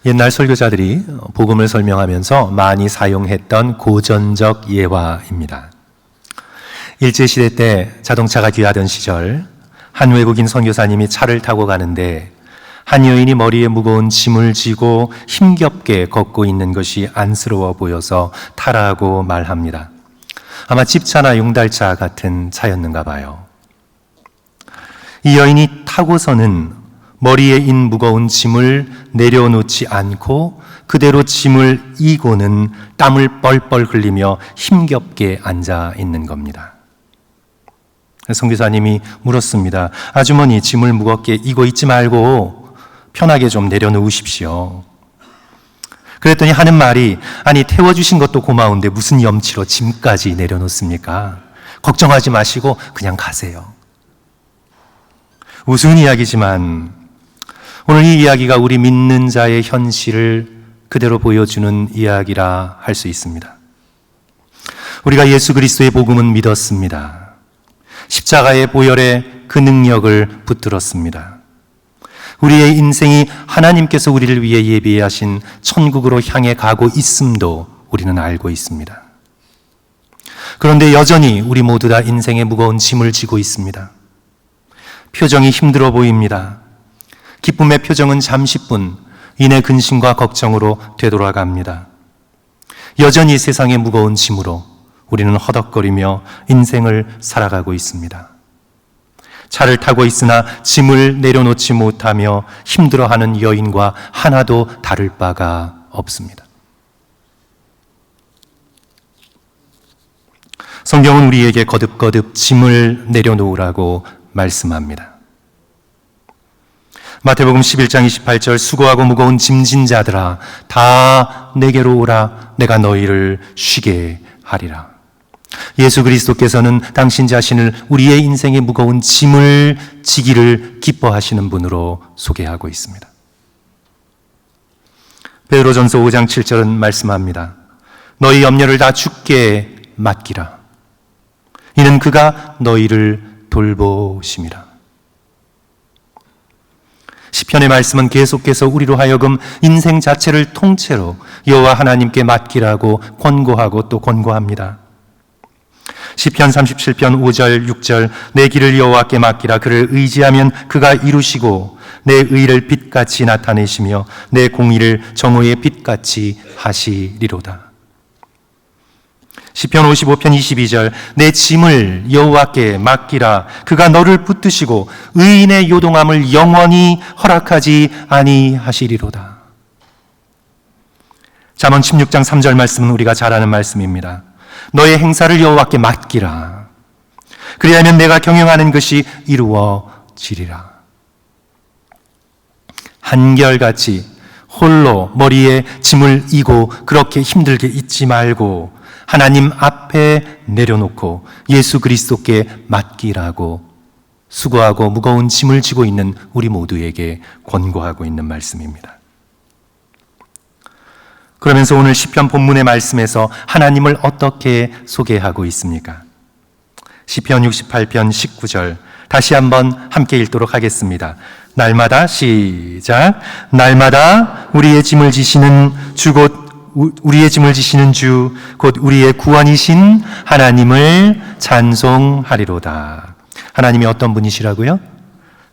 옛날 설교자들이 복음을 설명하면서 많이 사용했던 고전적 예화입니다. 일제시대 때 자동차가 귀하던 시절 한 외국인 선교사님이 차를 타고 가는데 한 여인이 머리에 무거운 짐을 지고 힘겹게 걷고 있는 것이 안쓰러워 보여서 타라고 말합니다. 아마 집차나 용달차 같은 차였는가 봐요. 이 여인이 타고서는 머리에 인 무거운 짐을 내려놓지 않고 그대로 짐을 이고는 땀을 뻘뻘 흘리며 힘겹게 앉아 있는 겁니다. 선교사님이 물었습니다. 아주머니, 짐을 무겁게 이고 있지 말고 편하게 좀 내려놓으십시오. 그랬더니 하는 말이, 아니 태워주신 것도 고마운데 무슨 염치로 짐까지 내려놓습니까? 걱정하지 마시고 그냥 가세요. 우스운 이야기지만 오늘 이 이야기가 우리 믿는 자의 현실을 그대로 보여주는 이야기라 할 수 있습니다. 우리가 예수 그리스도의 복음은 믿었습니다. 십자가의 보혈에 그 능력을 붙들었습니다. 우리의 인생이 하나님께서 우리를 위해 예비하신 천국으로 향해 가고 있음도 우리는 알고 있습니다. 그런데 여전히 우리 모두 다 인생의 무거운 짐을 지고 있습니다. 표정이 힘들어 보입니다. 기쁨의 표정은 잠시뿐 인의 근심과 걱정으로 되돌아갑니다. 여전히 세상의 무거운 짐으로 우리는 허덕거리며 인생을 살아가고 있습니다. 차를 타고 있으나 짐을 내려놓지 못하며 힘들어하는 여인과 하나도 다를 바가 없습니다. 성경은 우리에게 거듭거듭 짐을 내려놓으라고 말씀합니다. 마태복음 11장 28절 수고하고 무거운 짐진 자들아 다 내게로 오라 내가 너희를 쉬게 하리라. 예수 그리스도께서는 당신 자신을 우리의 인생의 무거운 짐을 지기를 기뻐하시는 분으로 소개하고 있습니다. 베드로전서 5장 7절은 말씀합니다. 너희 염려를 다 주께 맡기라. 이는 그가 너희를 돌보심이라. 시편의 말씀은 계속해서 우리로 하여금 인생 자체를 통째로 여호와 하나님께 맡기라고 권고하고 또 권고합니다. 시편 37편 5절 6절 내 길을 여호와께 맡기라. 그를 의지하면 그가 이루시고 내 의를 빛같이 나타내시며 내 공의를 정오의 빛같이 하시리로다. 시편 55편 22절 내 짐을 여호와께 맡기라. 그가 너를 붙드시고 의인의 요동함을 영원히 허락하지 아니하시리로다. 잠언 16장 3절 말씀은 우리가 잘 아는 말씀입니다. 너의 행사를 여호와께 맡기라. 그리하면 내가 경영하는 것이 이루어지리라. 한결같이 홀로 머리에 짐을 이고 그렇게 힘들게 있지 말고 하나님 앞에 내려놓고 예수 그리스도께 맡기라고 수고하고 무거운 짐을 지고 있는 우리 모두에게 권고하고 있는 말씀입니다. 그러면서 오늘 시편 본문의 말씀에서 하나님을 어떻게 소개하고 있습니까? 시편 68편 19절 다시 한번 함께 읽도록 하겠습니다. 날마다 시작. 날마다 우리의 짐을 지시는 주 곧 우리의 짐을 지시는 주 곧 우리의 구원이신 하나님을 찬송하리로다. 하나님이 어떤 분이시라고요?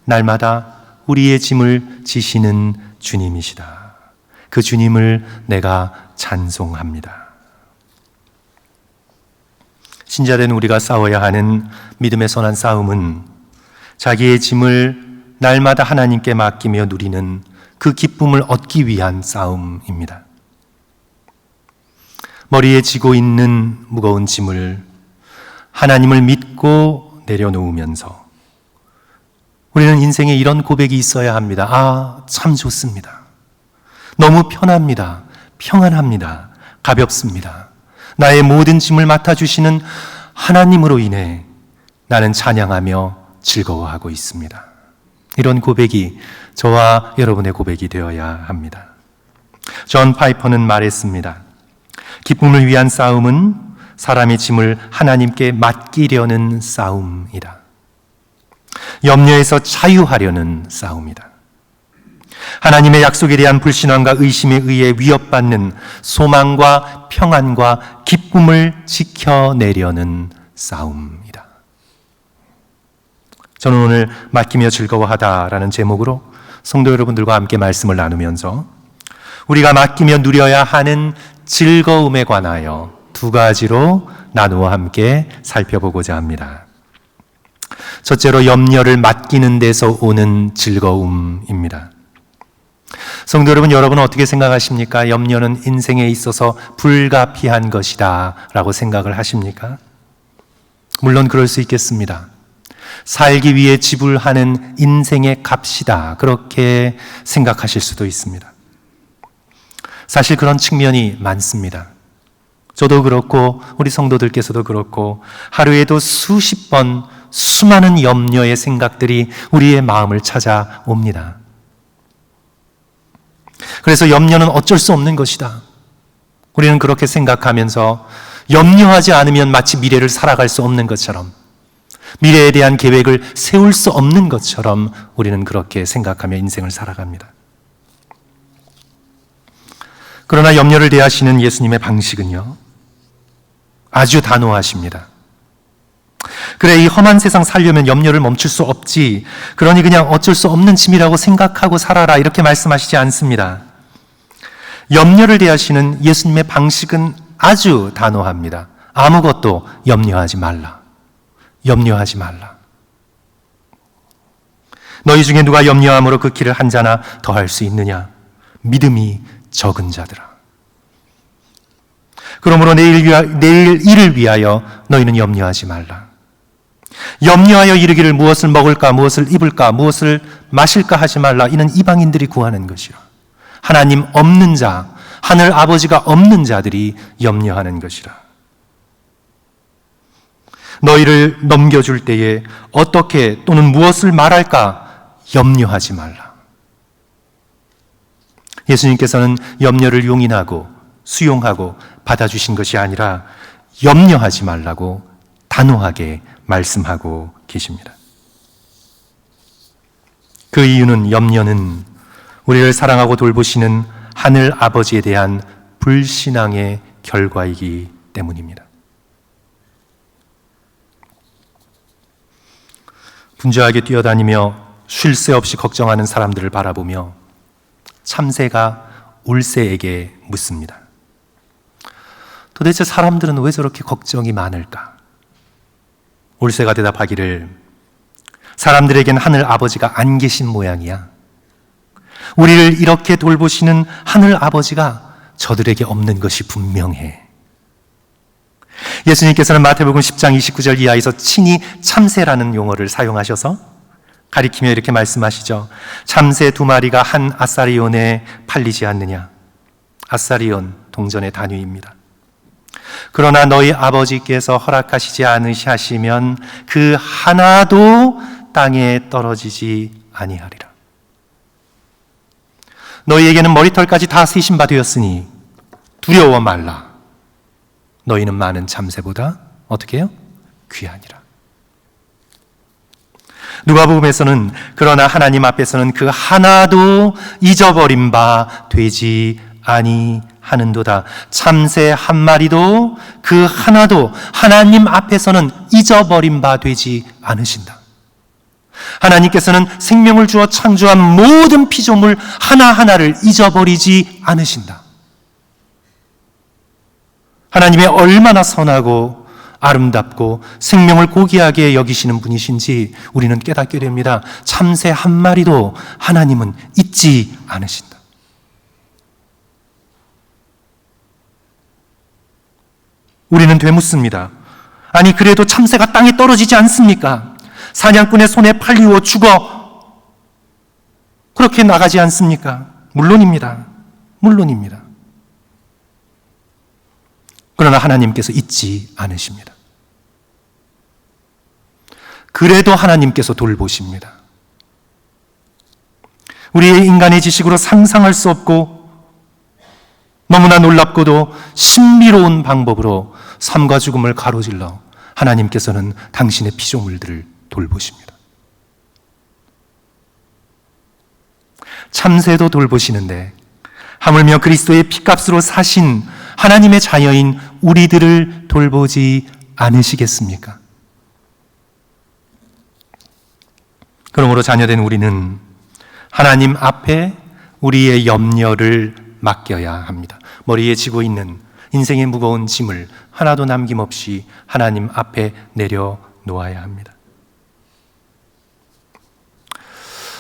날마다 우리의 짐을 지시는 주님이시다. 그 주님을 내가 찬송합니다. 신자된 우리가 싸워야 하는 믿음의 선한 싸움은 자기의 짐을 날마다 하나님께 맡기며 누리는 그 기쁨을 얻기 위한 싸움입니다. 머리에 지고 있는 무거운 짐을 하나님을 믿고 내려놓으면서 우리는 인생에 이런 고백이 있어야 합니다. 아, 참 좋습니다. 너무 편합니다. 평안합니다. 가볍습니다. 나의 모든 짐을 맡아주시는 하나님으로 인해 나는 찬양하며 즐거워하고 있습니다. 이런 고백이 저와 여러분의 고백이 되어야 합니다. 존 파이퍼는 말했습니다. 기쁨을 위한 싸움은 사람의 짐을 하나님께 맡기려는 싸움이다. 염려에서 자유하려는 싸움이다. 하나님의 약속에 대한 불신앙과 의심에 의해 위협받는 소망과 평안과 기쁨을 지켜내려는 싸움이다. 저는 오늘 맡기며 즐거워하다라는 제목으로 성도 여러분들과 함께 말씀을 나누면서 우리가 맡기며 누려야 하는 즐거움에 관하여 두 가지로 나누어 함께 살펴보고자 합니다. 첫째로 염려를 맡기는 데서 오는 즐거움입니다. 성도 여러분, 여러분은 어떻게 생각하십니까? 염려는 인생에 있어서 불가피한 것이다 라고 생각을 하십니까? 물론 그럴 수 있겠습니다. 살기 위해 지불하는 인생의 값이다, 그렇게 생각하실 수도 있습니다. 사실 그런 측면이 많습니다. 저도 그렇고 우리 성도들께서도 그렇고 하루에도 수십 번 수많은 염려의 생각들이 우리의 마음을 찾아옵니다. 그래서 염려는 어쩔 수 없는 것이다. 우리는 그렇게 생각하면서 염려하지 않으면 마치 미래를 살아갈 수 없는 것처럼, 미래에 대한 계획을 세울 수 없는 것처럼 우리는 그렇게 생각하며 인생을 살아갑니다. 그러나 염려를 대하시는 예수님의 방식은요, 아주 단호하십니다. 그래, 이 험한 세상 살려면 염려를 멈출 수 없지, 그러니 그냥 어쩔 수 없는 짐이라고 생각하고 살아라, 이렇게 말씀하시지 않습니다. 염려를 대하시는 예수님의 방식은 아주 단호합니다. 아무것도 염려하지 말라. 염려하지 말라. 너희 중에 누가 염려함으로 그 길을 한 자나 더 할 수 있느냐? 믿음이 적은 자들아. 그러므로 내일 일을 위하여 너희는 염려하지 말라. 염려하여 이르기를 무엇을 먹을까, 무엇을 입을까, 무엇을 마실까 하지 말라. 이는 이방인들이 구하는 것이라. 하나님 없는 자, 하늘 아버지가 없는 자들이 염려하는 것이라. 너희를 넘겨줄 때에 어떻게 또는 무엇을 말할까 염려하지 말라. 예수님께서는 염려를 용인하고 수용하고 받아주신 것이 아니라 염려하지 말라고 단호하게 말씀하고 계십니다. 그 이유는, 염려는 우리를 사랑하고 돌보시는 하늘 아버지에 대한 불신앙의 결과이기 때문입니다. 분주하게 뛰어다니며 쉴 새 없이 걱정하는 사람들을 바라보며 참새가 울새에게 묻습니다. 도대체 사람들은 왜 저렇게 걱정이 많을까? 울새가 대답하기를, 사람들에겐 하늘 아버지가 안 계신 모양이야. 우리를 이렇게 돌보시는 하늘 아버지가 저들에게 없는 것이 분명해. 예수님께서는 마태복음 10장 29절 이하에서 친히 참새라는 용어를 사용하셔서 가리키며 이렇게 말씀하시죠. 참새 2마리가 한 아사리온에 팔리지 않느냐. 아사리온, 동전의 단위입니다. 그러나 너희 아버지께서 허락하시지 않으시면 그 하나도 땅에 떨어지지 아니하리라. 너희에게는 머리털까지 다 세신 바 되었으니 두려워 말라. 너희는 많은 참새보다 어떻게 해요? 귀하니라. 누가복음에서는 그러나 하나님 앞에서는 그 하나도 잊어버린 바 되지 아니하는도다. 참새 한 마리도 그 하나도 하나님 앞에서는 잊어버린 바 되지 않으신다. 하나님께서는 생명을 주어 창조한 모든 피조물 하나하나를 잊어버리지 않으신다. 하나님의 얼마나 선하고 아름답고 생명을 고귀하게 여기시는 분이신지 우리는 깨닫게 됩니다. 참새 한 마리도 하나님은 잊지 않으신다. 우리는 되묻습니다. 아니, 그래도 참새가 땅에 떨어지지 않습니까? 사냥꾼의 손에 팔리고 죽어 그렇게 나가지 않습니까? 물론입니다. 물론입니다. 그러나 하나님께서 잊지 않으십니다. 그래도 하나님께서 돌보십니다. 우리의 인간의 지식으로 상상할 수 없고 너무나 놀랍고도 신비로운 방법으로 삶과 죽음을 가로질러 하나님께서는 당신의 피조물들을 돌보십니다. 참새도 돌보시는데 하물며 그리스도의 피값으로 사신 하나님의 자녀인 우리들을 돌보지 않으시겠습니까? 그러므로 자녀된 우리는 하나님 앞에 우리의 염려를 맡겨야 합니다. 머리에 지고 있는 인생의 무거운 짐을 하나도 남김없이 하나님 앞에 내려놓아야 합니다.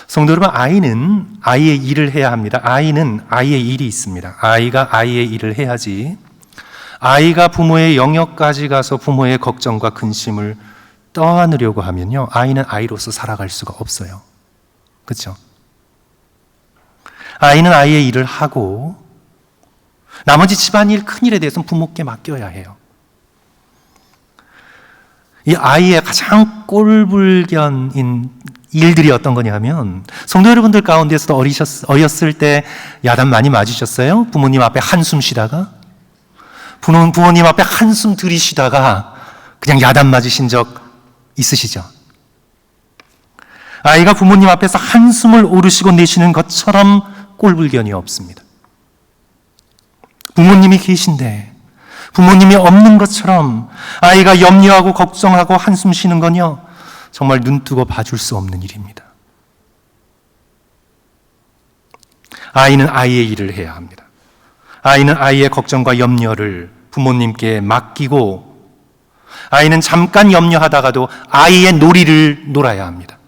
성도 여러분, 아이는 아이의 일을 해야 합니다. 아이는 아이의 일이 있습니다. 아이가 아이의 일을 해야지 아이가 부모의 영역까지 가서 부모의 걱정과 근심을 떠안으려고 하면요, 아이는 아이로서 살아갈 수가 없어요. 그렇죠? 아이는 아이의 일을 하고 나머지 집안일, 큰일에 대해서는 부모께 맡겨야 해요. 이 아이의 가장 꼴불견인 일들이 어떤 거냐면, 성도 여러분들 가운데서도 어렸을 때 야단 많이 맞으셨어요? 부모님 앞에 한숨 쉬다가? 부모님 앞에 한숨 들이쉬다가 그냥 야단 맞으신 적 있으시죠? 아이가 부모님 앞에서 한숨을 오르시고 내쉬는 것처럼 꼴불견이 없습니다. 부모님이 계신데 부모님이 없는 것처럼 아이가 염려하고 걱정하고 한숨 쉬는 건요, 정말 눈뜨고 봐줄 수 없는 일입니다. 아이는 아이의 일을 해야 합니다. 아이는 아이의 걱정과 염려를 부모님께 맡기고, 아이는 잠깐 염려하다가도 아이의 놀이를 놀아야 합니다.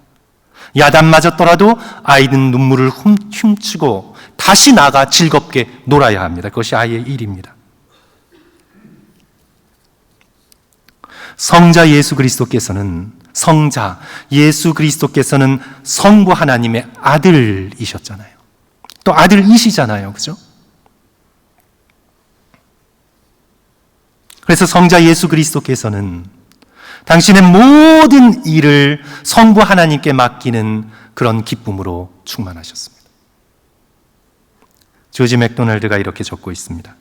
야단 맞았더라도 아이는 눈물을 훔치고 다시 나가 즐겁게 놀아야 합니다. 그것이 아이의 일입니다. 성자 예수 그리스도께서는 성부 하나님의 아들이셨잖아요. 또 아들이시잖아요. 그죠? 그래서 성자 예수 그리스도께서는 당신의 모든 일을 성부 하나님께 맡기는 그런 기쁨으로 충만하셨습니다. 조지 맥도날드가 이렇게 적고 있습니다.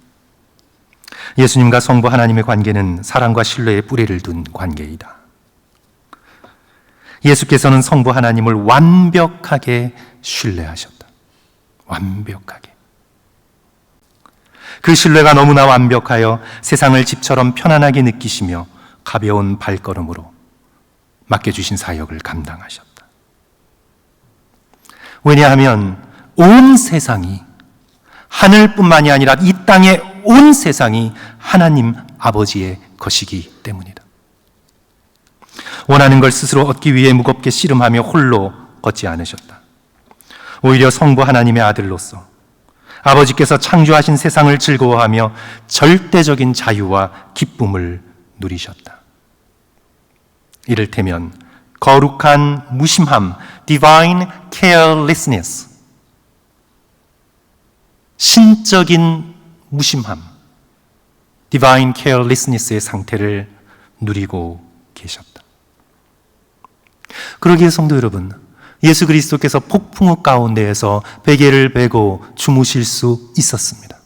예수님과 성부 하나님의 관계는 사랑과 신뢰의 뿌리를 둔 관계이다. 예수께서는 성부 하나님을 완벽하게 신뢰하셨다. 완벽하게. 그 신뢰가 너무나 완벽하여 세상을 집처럼 편안하게 느끼시며 가벼운 발걸음으로 맡겨주신 사역을 감당하셨다. 왜냐하면 온 세상이, 하늘뿐만이 아니라 이 땅의 온 세상이 하나님 아버지의 것이기 때문이다. 원하는 걸 스스로 얻기 위해 무겁게 씨름하며 홀로 걷지 않으셨다. 오히려 성부 하나님의 아들로서 아버지께서 창조하신 세상을 즐거워하며 절대적인 자유와 기쁨을 누리셨다. 이를테면 거룩한 무심함, divine carelessness, 신적인 무심함, divine carelessness의 상태를 누리고 계셨다. 그러기에 성도 여러분, 예수 그리스도께서 폭풍우 가운데에서 베개를 베고 주무실 수 있었습니다.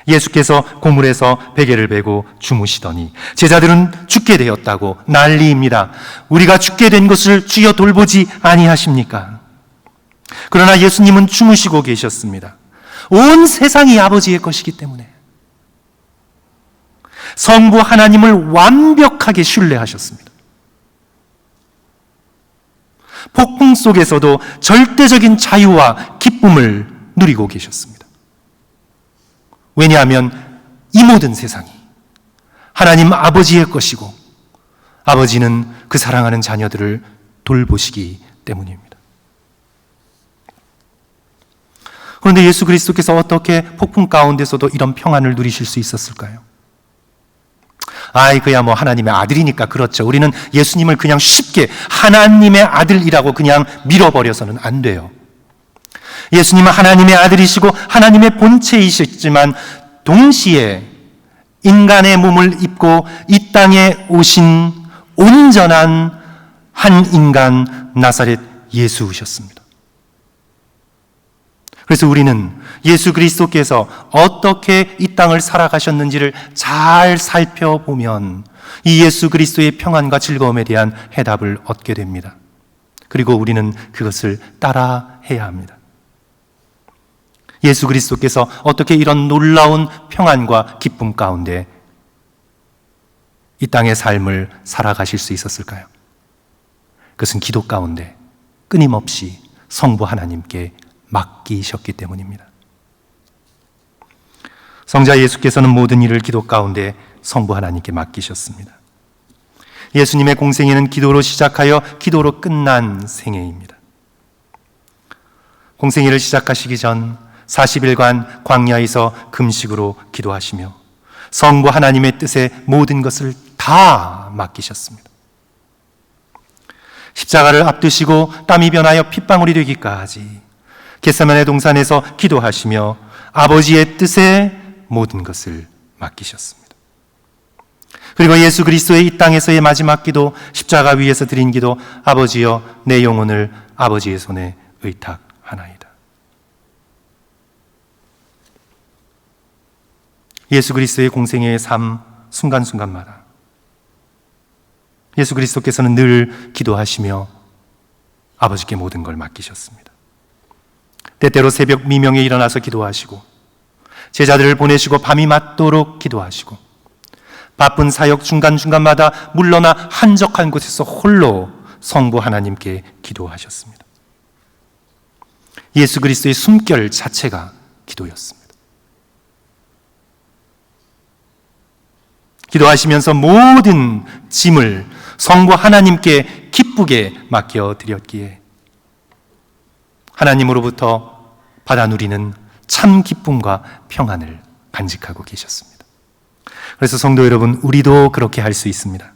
예수께서 고물에서 베개를 베고 주무시더니 제자들은 죽게 되었다고 난리입니다. 우리가 죽게 된 것을 주여 돌보지 아니하십니까? 그러나 예수님은 주무시고 계셨습니다. 온 세상이 아버지의 것이기 때문에 성부 하나님을 완벽하게 신뢰하셨습니다. 폭풍 속에서도 절대적인 자유와 기쁨을 누리고 계셨습니다. 왜냐하면 이 모든 세상이 하나님 아버지의 것이고 아버지는 그 사랑하는 자녀들을 돌보시기 때문입니다. 그런데 예수 그리스도께서 어떻게 폭풍 가운데서도 이런 평안을 누리실 수 있었을까요? 그야 뭐 하나님의 아들이니까 그렇죠. 우리는 예수님을 그냥 쉽게 하나님의 아들이라고 그냥 밀어버려서는 안 돼요. 예수님은 하나님의 아들이시고 하나님의 본체이셨지만 동시에 인간의 몸을 입고 이 땅에 오신 온전한 한 인간 나사렛 예수셨습니다. 그래서 우리는 예수 그리스도께서 어떻게 이 땅을 살아가셨는지를 잘 살펴보면 이 예수 그리스도의 평안과 즐거움에 대한 해답을 얻게 됩니다. 그리고 우리는 그것을 따라해야 합니다. 예수 그리스도께서 어떻게 이런 놀라운 평안과 기쁨 가운데 이 땅의 삶을 살아가실 수 있었을까요? 그것은 기도 가운데 끊임없이 성부 하나님께 맡기셨기 때문입니다. 성자 예수께서는 모든 일을 기도 가운데 성부 하나님께 맡기셨습니다. 예수님의 공생애는 기도로 시작하여 기도로 끝난 생애입니다. 공생애를 시작하시기 전 40일간 광야에서 금식으로 기도하시며 성부 하나님의 뜻에 모든 것을 다 맡기셨습니다. 십자가를 앞두시고 땀이 변하여 핏방울이 되기까지 겟세마네 동산에서 기도하시며 아버지의 뜻에 모든 것을 맡기셨습니다. 그리고 예수 그리스도의 이 땅에서의 마지막 기도, 십자가 위에서 드린 기도, 아버지여 내 영혼을 아버지의 손에 의탁하나이다. 예수 그리스도의 공생애의 삶 순간순간마다 예수 그리스도께서는 늘 기도하시며 아버지께 모든 걸 맡기셨습니다. 때때로 새벽 미명에 일어나서 기도하시고 제자들을 보내시고 밤이 맞도록 기도하시고 바쁜 사역 중간중간마다 물러나 한적한 곳에서 홀로 성부 하나님께 기도하셨습니다. 예수 그리스도의 숨결 자체가 기도였습니다. 기도하시면서 모든 짐을 성부 하나님께 기쁘게 맡겨드렸기에 하나님으로부터 받아 누리는 참 기쁨과 평안을 간직하고 계셨습니다. 그래서 성도 여러분, 우리도 그렇게 할 수 있습니다.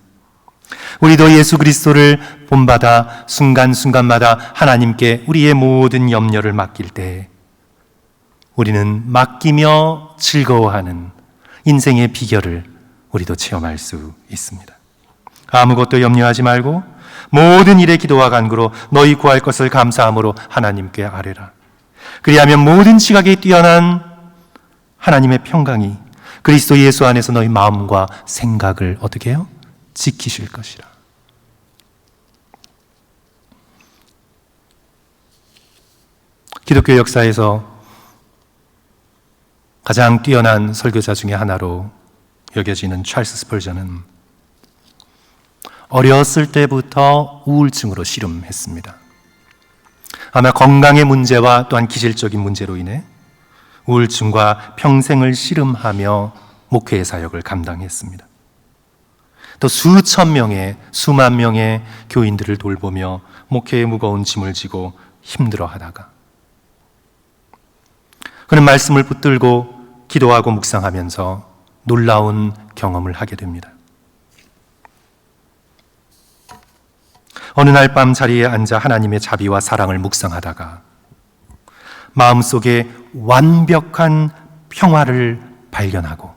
우리도 예수 그리스도를 본받아 순간순간마다 하나님께 우리의 모든 염려를 맡길 때 우리는 맡기며 즐거워하는 인생의 비결을 우리도 체험할 수 있습니다. 아무것도 염려하지 말고 모든 일에 기도와 간구로 너희 구할 것을 감사함으로 하나님께 아뢰라. 그리하면 모든 지각에 뛰어난 하나님의 평강이 그리스도 예수 안에서 너희 마음과 생각을 어떻게 해요? 지키실 것이라. 기독교 역사에서 가장 뛰어난 설교자 중에 하나로 여겨지는 찰스 스펄전은 어렸을 때부터 우울증으로 씨름했습니다. 아마 건강의 문제와 또한 기질적인 문제로 인해 우울증과 평생을 씨름하며 목회의 사역을 감당했습니다. 또 수천 명의, 수만 명의 교인들을 돌보며 목회의 무거운 짐을 지고 힘들어하다가 그는 말씀을 붙들고 기도하고 묵상하면서 놀라운 경험을 하게 됩니다. 어느 날 밤 자리에 앉아 하나님의 자비와 사랑을 묵상하다가 마음속에 완벽한 평화를 발견하고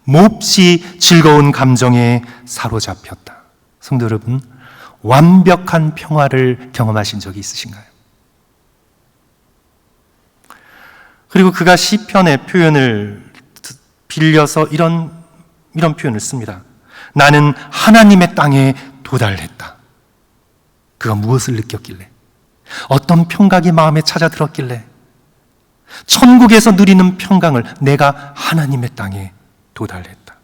몹시 즐거운 감정에 사로잡혔다. 성도 여러분, 완벽한 평화를 경험하신 적이 있으신가요? 그리고 그가 시편의 표현을 빌려서 이런 표현을 씁니다. 나는 하나님의 땅에 도달했다. 그가 무엇을 느꼈길래? 어떤 평강이 마음에 찾아들었길래? 천국에서 누리는 평강을 내가 하나님의 땅에 도달했다.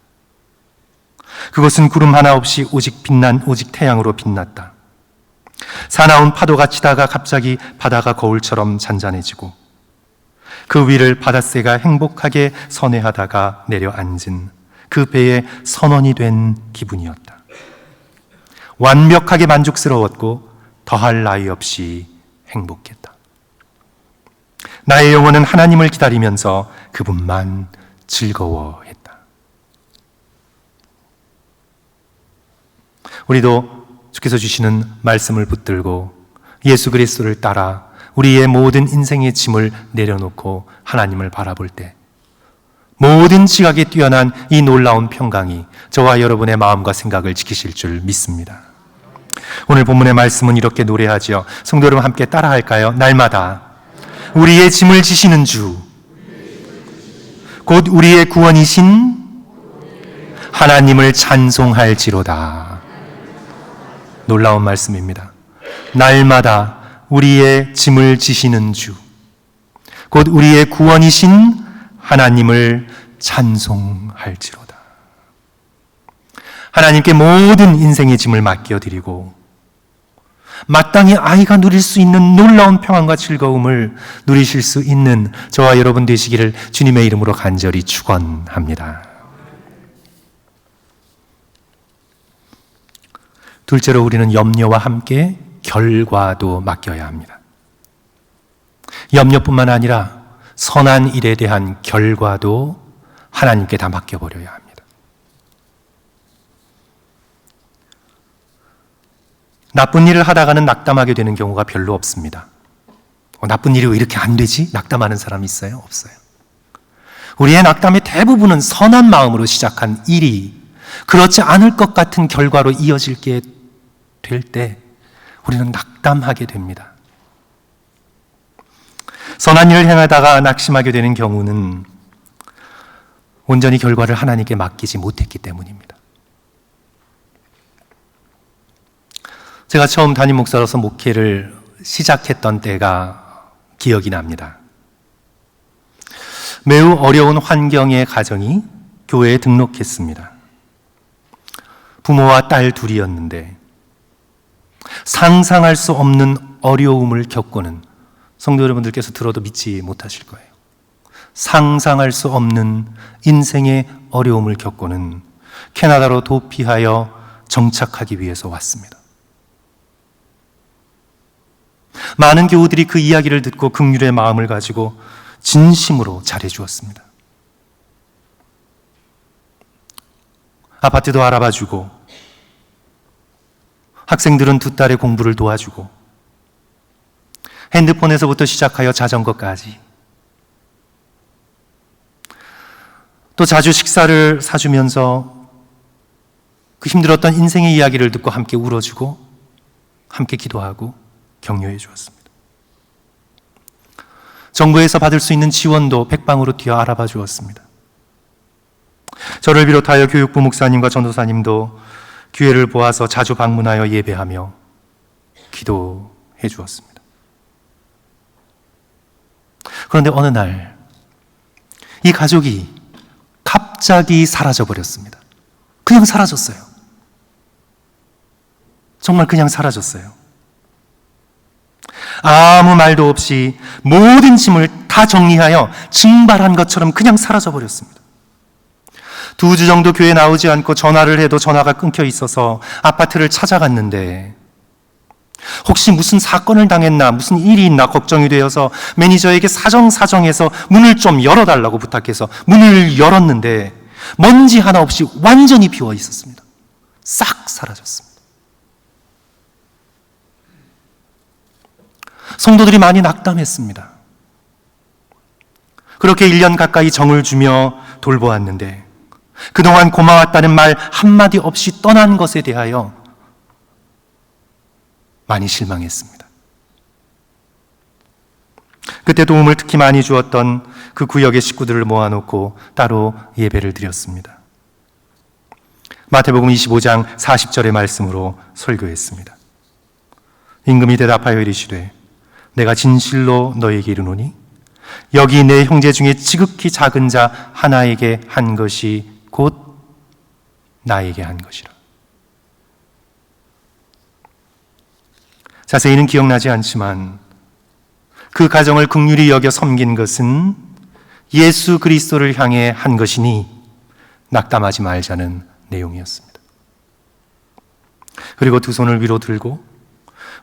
그것은 구름 하나 없이 오직 태양으로 빛났다. 사나운 파도가 치다가 갑자기 바다가 거울처럼 잔잔해지고 그 위를 바닷새가 행복하게 선회하다가 내려앉은 그 배의 선원이 된 기분이었다. 완벽하게 만족스러웠고 더할 나위 없이 행복했다. 나의 영혼은 하나님을 기다리면서 그분만 즐거워했다. 우리도 주께서 주시는 말씀을 붙들고 예수 그리스도를 따라 우리의 모든 인생의 짐을 내려놓고 하나님을 바라볼 때 모든 지각에 뛰어난 이 놀라운 평강이 저와 여러분의 마음과 생각을 지키실 줄 믿습니다. 오늘 본문의 말씀은 이렇게 노래하지요. 성도 여러분 함께 따라할까요? 날마다 우리의 짐을 지시는 주, 곧 우리의 구원이신 하나님을 찬송할지로다. 놀라운 말씀입니다. 날마다 우리의 짐을 지시는 주, 곧 우리의 구원이신 하나님을 찬송할지로다. 하나님께 모든 인생의 짐을 맡겨드리고 마땅히 아이가 누릴 수 있는 놀라운 평안과 즐거움을 누리실 수 있는 저와 여러분 되시기를 주님의 이름으로 간절히 축원합니다. 둘째로 우리는 염려와 함께 결과도 맡겨야 합니다. 염려뿐만 아니라 선한 일에 대한 결과도 하나님께 다 맡겨버려야 합니다. 나쁜 일을 하다가는 낙담하게 되는 경우가 별로 없습니다. 나쁜 일이 왜 이렇게 안 되지? 낙담하는 사람이 있어요? 없어요. 우리의 낙담의 대부분은 선한 마음으로 시작한 일이 그렇지 않을 것 같은 결과로 이어지게 될 때 우리는 낙담하게 됩니다. 선한 일을 행하다가 낙심하게 되는 경우는 온전히 결과를 하나님께 맡기지 못했기 때문입니다. 제가 처음 담임 목사로서 목회를 시작했던 때가 기억이 납니다. 매우 어려운 환경의 가정이 교회에 등록했습니다. 부모와 딸 둘이었는데 상상할 수 없는 어려움을 겪고는, 성도 여러분들께서 들어도 믿지 못하실 거예요. 상상할 수 없는 인생의 어려움을 겪고는 캐나다로 도피하여 정착하기 위해서 왔습니다. 많은 교우들이 그 이야기를 듣고 긍휼의 마음을 가지고 진심으로 잘해주었습니다. 아파트도 알아봐주고 학생들은 두 딸의 공부를 도와주고 핸드폰에서부터 시작하여 자전거까지, 또 자주 식사를 사주면서 그 힘들었던 인생의 이야기를 듣고 함께 울어주고 함께 기도하고 격려해 주었습니다. 정부에서 받을 수 있는 지원도 백방으로 뛰어 알아봐 주었습니다. 저를 비롯하여 교육부 목사님과 전도사님도 기회를 보아서 자주 방문하여 예배하며 기도해 주었습니다. 그런데 어느 날 이 가족이 갑자기 사라져 버렸습니다. 그냥 사라졌어요. 정말 그냥 사라졌어요. 아무 말도 없이 모든 짐을 다 정리하여 증발한 것처럼 그냥 사라져 버렸습니다. 2주 정도 교회 나오지 않고 전화를 해도 전화가 끊겨 있어서 아파트를 찾아갔는데 혹시 무슨 사건을 당했나, 무슨 일이 있나 걱정이 되어서 매니저에게 사정해서 문을 좀 열어달라고 부탁해서 문을 열었는데 먼지 하나 없이 완전히 비어 있었습니다. 싹 사라졌습니다. 성도들이 많이 낙담했습니다. 그렇게 1년 가까이 정을 주며 돌보았는데 그동안 고마웠다는 말 한마디 없이 떠난 것에 대하여 많이 실망했습니다. 그때 도움을 특히 많이 주었던 그 구역의 식구들을 모아놓고 따로 예배를 드렸습니다. 마태복음 25장 40절의 말씀으로 설교했습니다. 임금이 대답하여 이르시되 내가 진실로 너에게 이르노니 여기 내 형제 중에 지극히 작은 자 하나에게 한 것이 곧 나에게 한 것이라. 자세히는 기억나지 않지만 그 가정을 긍휼히 여겨 섬긴 것은 예수 그리스도를 향해 한 것이니 낙담하지 말자는 내용이었습니다. 그리고 두 손을 위로 들고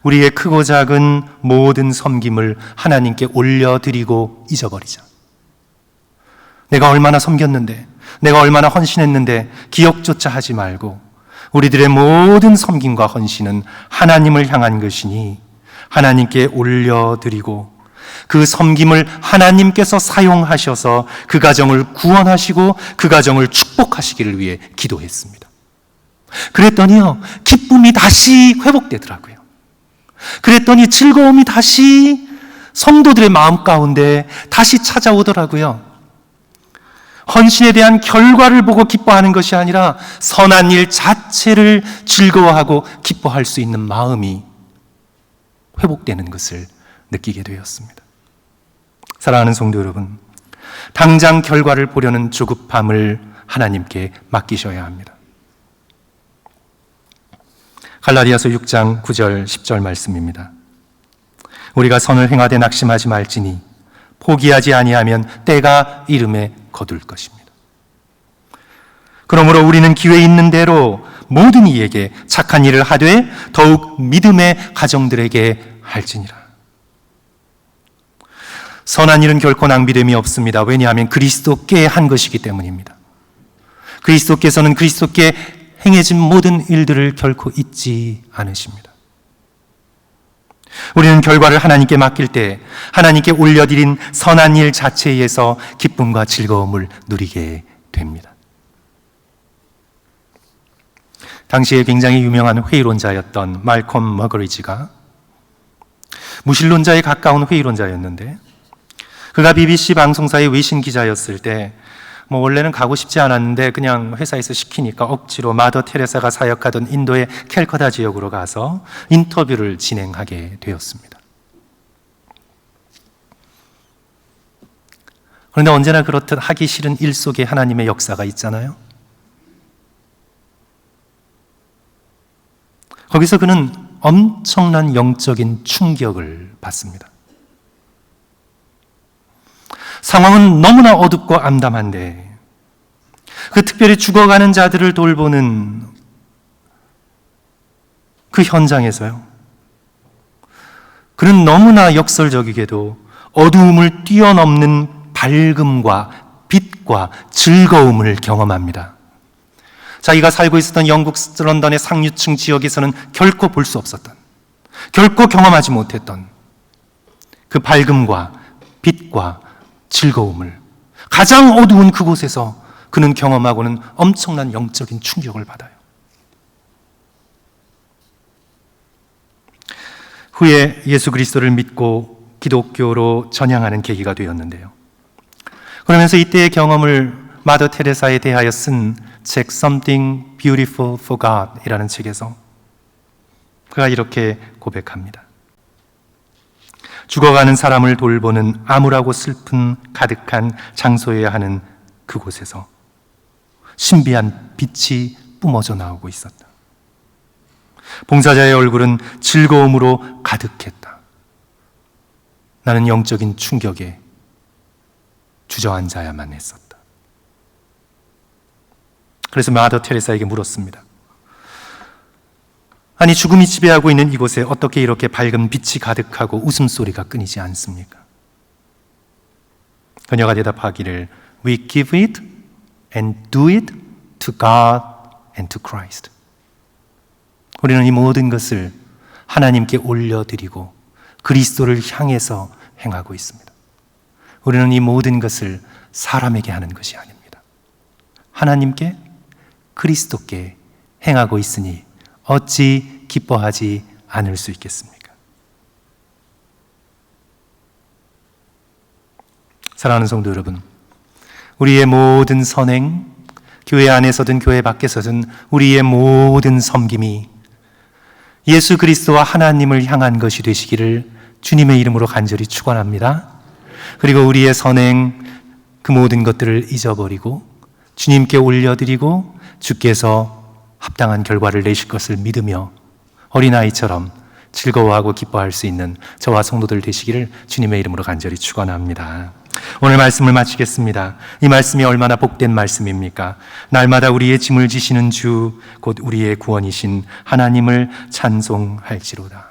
우리의 크고 작은 모든 섬김을 하나님께 올려드리고 잊어버리자. 내가 얼마나 섬겼는데, 내가 얼마나 헌신했는데 기억조차 하지 말고 우리들의 모든 섬김과 헌신은 하나님을 향한 것이니 하나님께 올려드리고 그 섬김을 하나님께서 사용하셔서 그 가정을 구원하시고 그 가정을 축복하시기를 위해 기도했습니다. 그랬더니요, 기쁨이 다시 회복되더라고요. 그랬더니 즐거움이 다시 성도들의 마음 가운데 다시 찾아오더라고요. 헌신에 대한 결과를 보고 기뻐하는 것이 아니라 선한 일 자체를 즐거워하고 기뻐할 수 있는 마음이 회복되는 것을 느끼게 되었습니다. 사랑하는 성도 여러분, 당장 결과를 보려는 조급함을 하나님께 맡기셔야 합니다. 갈라디아서 6장 9절 10절 말씀입니다. 우리가 선을 행하되 낙심하지 말지니 포기하지 아니하면 때가 이름에 거둘 것입니다. 그러므로 우리는 기회 있는 대로 모든 이에게 착한 일을 하되 더욱 믿음의 가정들에게 할지니라. 선한 일은 결코 낭비됨이 없습니다. 왜냐하면 그리스도께 한 것이기 때문입니다. 그리스도께서는 그리스도께 행해진 모든 일들을 결코 잊지 않으십니다. 우리는 결과를 하나님께 맡길 때 하나님께 올려드린 선한 일 자체에서 기쁨과 즐거움을 누리게 됩니다. 당시에 굉장히 유명한 회의론자였던 말콤 머거리지가 무신론자에 가까운 회의론자였는데, 그가 BBC 방송사의 외신 기자였을 때 원래는 가고 싶지 않았는데 그냥 회사에서 시키니까 억지로 마더 테레사가 사역하던 인도의 캘커타 지역으로 가서 인터뷰를 진행하게 되었습니다. 그런데 언제나 그렇듯 하기 싫은 일 속에 하나님의 역사가 있잖아요. 거기서 그는 엄청난 영적인 충격을 받습니다. 상황은 너무나 어둡고 암담한데 그 특별히 죽어가는 자들을 돌보는 그 현장에서요, 그는 너무나 역설적이게도 어두움을 뛰어넘는 밝음과 빛과 즐거움을 경험합니다. 자기가 살고 있었던 영국 런던의 상류층 지역에서는 결코 볼 수 없었던, 결코 경험하지 못했던 그 밝음과 빛과 즐거움을 가장 어두운 그곳에서 그는 경험하고는 엄청난 영적인 충격을 받아요. 후에 예수 그리스도를 믿고 기독교로 전향하는 계기가 되었는데요. 그러면서 이때의 경험을 마더 테레사에 대하여 쓴 책 Something Beautiful for God 이라는 책에서 그가 이렇게 고백합니다. 죽어가는 사람을 돌보는 암울하고 슬픈 가득한 장소여야 하는 그곳에서 신비한 빛이 뿜어져 나오고 있었다. 봉사자의 얼굴은 즐거움으로 가득했다. 나는 영적인 충격에 주저앉아야만 했었다. 그래서 마더 테레사에게 물었습니다. 아니, 죽음이 지배하고 있는 이곳에 어떻게 이렇게 밝은 빛이 가득하고 웃음소리가 끊이지 않습니까? 그녀가 대답하기를 We give it and do it to God and to Christ. 우리는 이 모든 것을 하나님께 올려드리고 그리스도를 향해서 행하고 있습니다. 우리는 이 모든 것을 사람에게 하는 것이 아닙니다. 하나님께, 그리스도께 행하고 있으니 어찌 기뻐하지 않을 수 있겠습니까? 사랑하는 성도 여러분, 우리의 모든 선행, 교회 안에서든 교회 밖에서든 우리의 모든 섬김이 예수 그리스도와 하나님을 향한 것이 되시기를 주님의 이름으로 간절히 축원합니다. 그리고 우리의 선행, 그 모든 것들을 잊어버리고 주님께 올려드리고 주께서 합당한 결과를 내실 것을 믿으며 어린아이처럼 즐거워하고 기뻐할 수 있는 저와 성도들 되시기를 주님의 이름으로 간절히 축원합니다. 오늘 말씀을 마치겠습니다. 이 말씀이 얼마나 복된 말씀입니까? 날마다 우리의 짐을 지시는 주, 곧 우리의 구원이신 하나님을 찬송할지로다.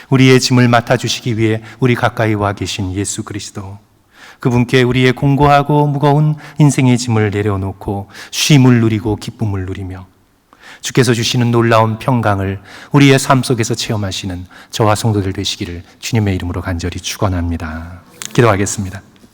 우리의 짐을 맡아주시기 위해 우리 가까이 와 계신 예수 그리스도, 그분께 우리의 공고하고 무거운 인생의 짐을 내려놓고 쉼을 누리고 기쁨을 누리며 주께서 주시는 놀라운 평강을 우리의 삶 속에서 체험하시는 저와 성도들 되시기를 주님의 이름으로 간절히 축원합니다. 기도하겠습니다.